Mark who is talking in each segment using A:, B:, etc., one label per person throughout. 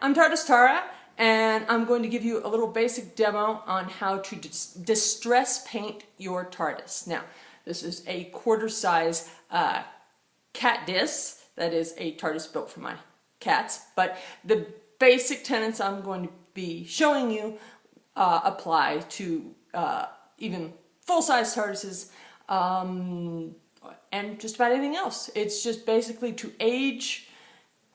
A: I'm TARDIS Tara, and I'm going to give you a little basic demo on how to distress paint your TARDIS. Now, this is a quarter size cat disc. That is a TARDIS built for my cats, but the basic tenets I'm going to be showing you apply to even full-size TARDISes and just about anything else. It's just basically to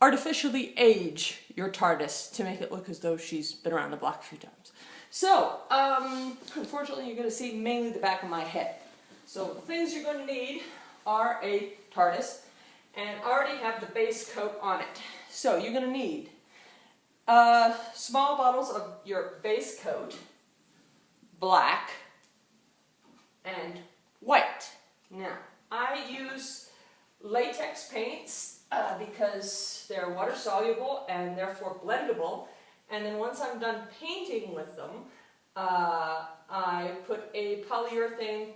A: artificially age your TARDIS to make it look as though she's been around the block a few times. So, unfortunately you're going to see mainly the back of my head. So the things you're going to need are a TARDIS, and I already have the base coat on it. So you're going to need small bottles of your base coat, black, and white. Now, I use latex paints because they're water soluble and therefore blendable, and then once I'm done painting with them, I put a polyurethane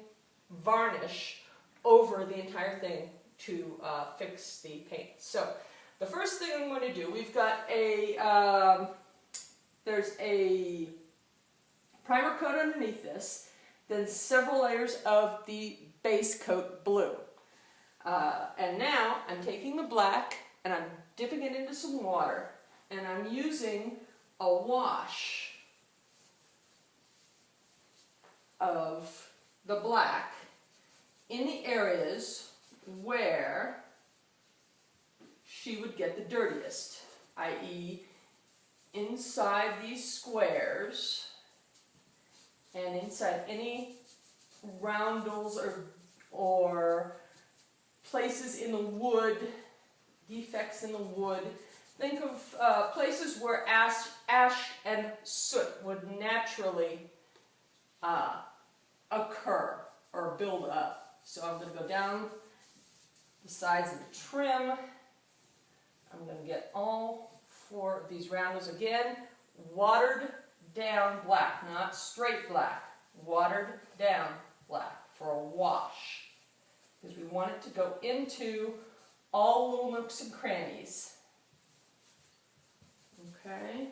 A: varnish over the entire thing to fix the paint. So the first thing I'm going to do, we've got there's a primer coat underneath this, then several layers of the base coat blue. And now I'm taking the black and I'm dipping it into some water, and I'm using a wash of the black in the areas where she would get the dirtiest, i.e. inside these squares and inside any roundels or places in the wood, defects in the wood. Think of places where ash and soot would naturally occur or build up. So I'm going to go down the sides of the trim. I'm going to get all four of these roundels again, watered down black, not straight black, watered down black for a wash. Because we want it to go into all little nooks and crannies. Okay?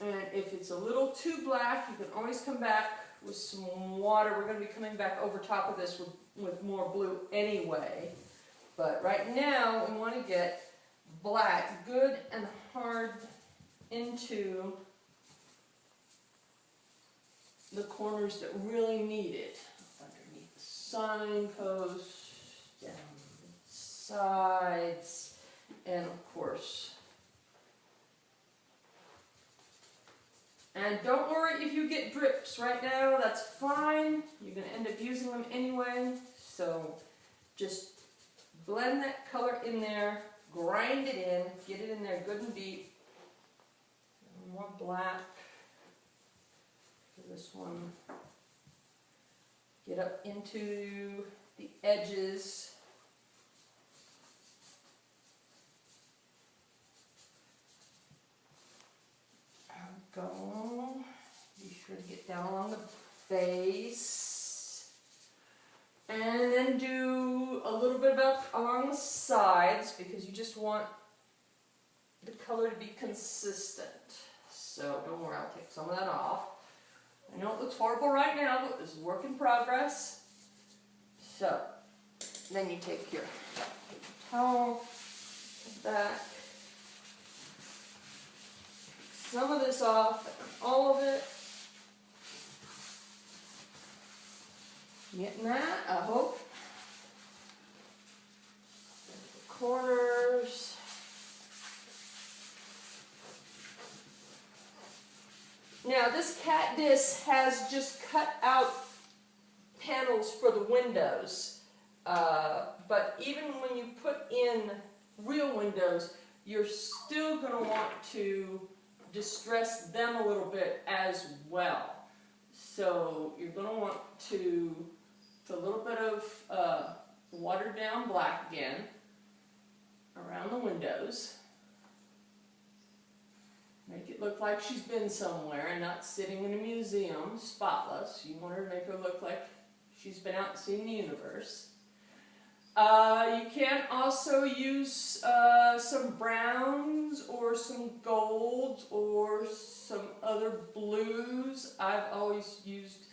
A: And if it's a little too black, you can always come back with some water. We're going to be coming back over top of this with more blue anyway. But right now, we want to get black good and hard into the corners that really need it. Underneath the signpost, down the sides, and of course. And don't worry if you get drips right now, that's fine. You're going to end up using them anyway. So just blend that color in there, grind it in, get it in there good and deep. More black for this one. Get up into the edges. Go. Be sure to get down along the base. And then do a little bit along the sides, because you just want the color to be consistent. So don't worry, I'll take some of that off. I know it looks horrible right now, but this is work in progress. So then you take your towel back, some of this off, all of it. Getting that, I hope. The corners. Now this cat disc has just cut out panels for the windows, but even when you put in real windows, you're still going to want to distress them a little bit as well. So you're going to want to put a little bit of watered down black again around the windows. Make it look like she's been somewhere and not sitting in a museum, spotless. You want her to make her look like she's been out and seen the universe. You can also use some browns for some golds or some other blues. I've always used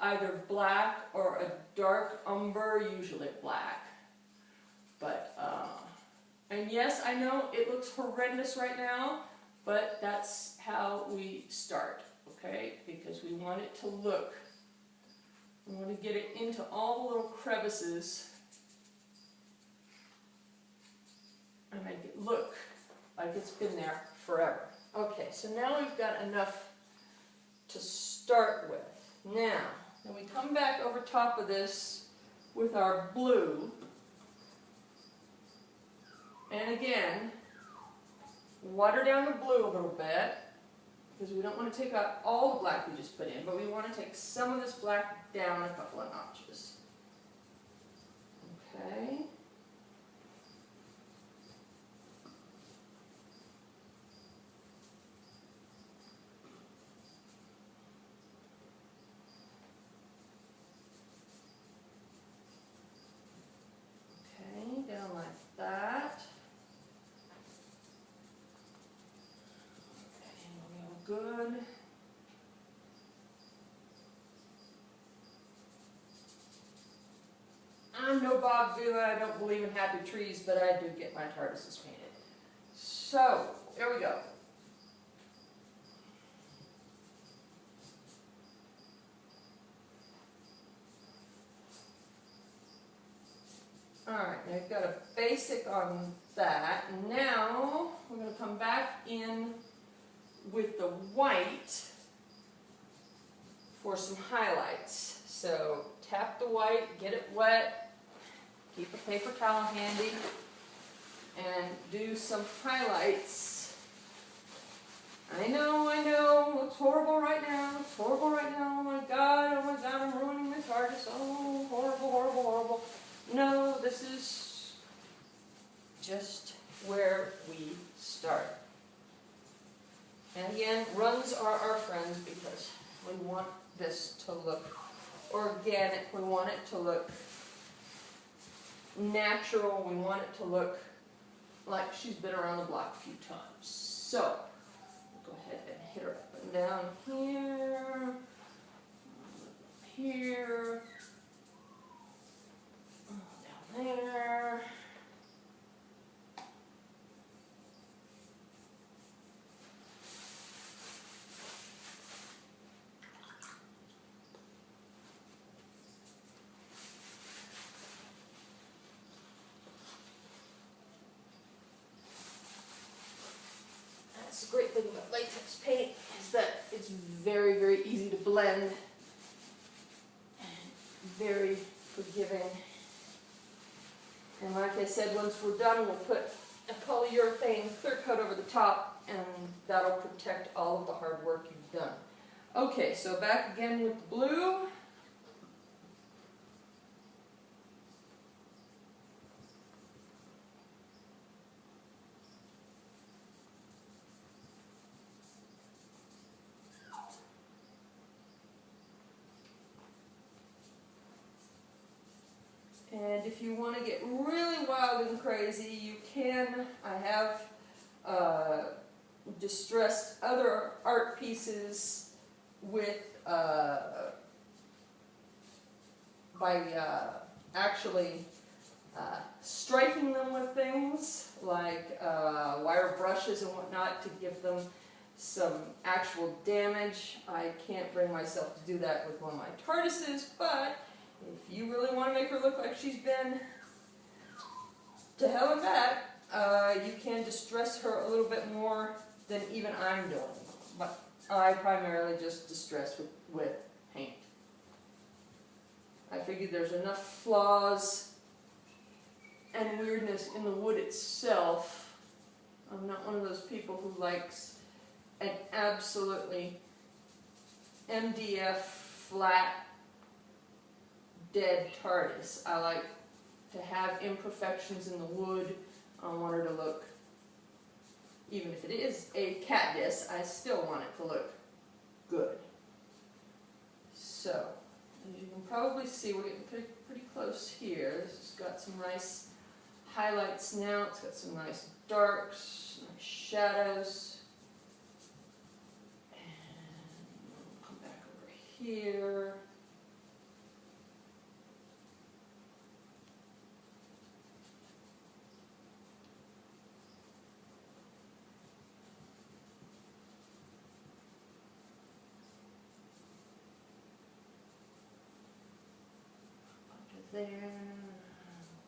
A: either black or a dark umber, usually black. But, and yes, I know it looks horrendous right now, but that's how we start, okay? Because we want it to look, we want to get it into all the little crevices and make it look like it's been there forever. Okay, so now we've got enough to start with. Now, then we come back over top of this with our blue. And again, water down the blue a little bit, because we don't want to take out all the black we just put in, but we want to take some of this black down a couple of notches. Okay. Okay, down like that. Good. I'm no Bob Vila, I don't believe in happy trees, but I do get my TARDISes painted. So, there we go. Alright, now you've got a basic on that. Now, we're going to come back in with the white for some highlights. So tap the white, get it wet, keep a paper towel handy, and do some highlights. I know, it's horrible right now, it's horrible right now, oh my god, I'm ruining my TARDIS, oh, horrible, horrible, horrible. No, this is just where we start. And again, runs are our friends because we want this to look organic, we want it to look natural, we want it to look like she's been around the block a few times. So, we'll go ahead and hit her up and down here, here, down there. That's the great thing about latex paint is that it's very, very easy to blend and very forgiving. And like I said, once we're done, we'll put a polyurethane clear coat over the top, and that'll protect all of the hard work you've done. Okay, so back again with the blue. And if you want to get really wild and crazy, you can. I have distressed other art pieces with by actually striking them with things like wire brushes and whatnot to give them some actual damage. I can't bring myself to do that with one of my TARDISes, but if you really want to make her look like she's been to hell and back, you can distress her a little bit more than even I'm doing. But I primarily just distress with paint. I figured there's enough flaws and weirdness in the wood itself. I'm not one of those people who likes an absolutely MDF flat dead TARDIS. I like to have imperfections in the wood. I want her to look, even if it is a cat disc, I still want it to look good. So, as you can probably see, we're getting pretty close here. This has got some nice highlights now. It's got some nice darks, nice shadows. And we'll come back over here. There,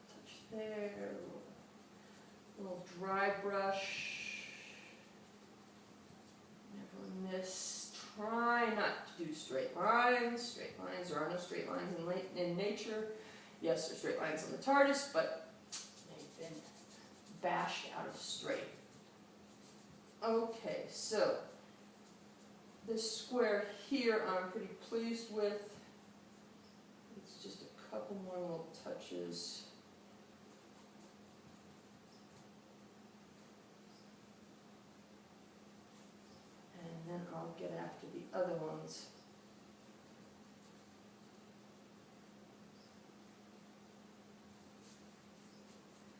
A: touch there, little dry brush, never miss, try not to do straight lines, there are no straight lines in nature, yes there's straight lines on the TARDIS, but they've been bashed out of straight. Okay, so this square here I'm pretty pleased with. It's just a couple more little touches. And then I'll get after the other ones.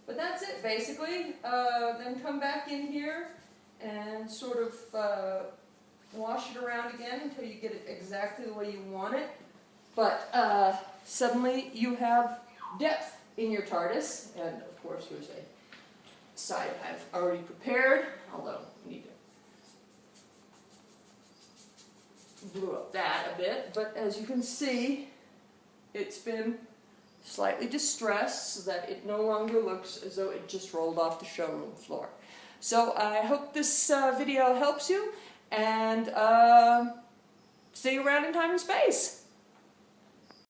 A: But that's it basically. Then come back in here and sort of wash it around again until you get it exactly the way you want it. But suddenly you have depth in your TARDIS, and of course here's a side I've already prepared, although I need to blue up that a bit. But as you can see, it's been slightly distressed so that it no longer looks as though it just rolled off the showroom floor. So I hope this video helps you, and see you around in time and space.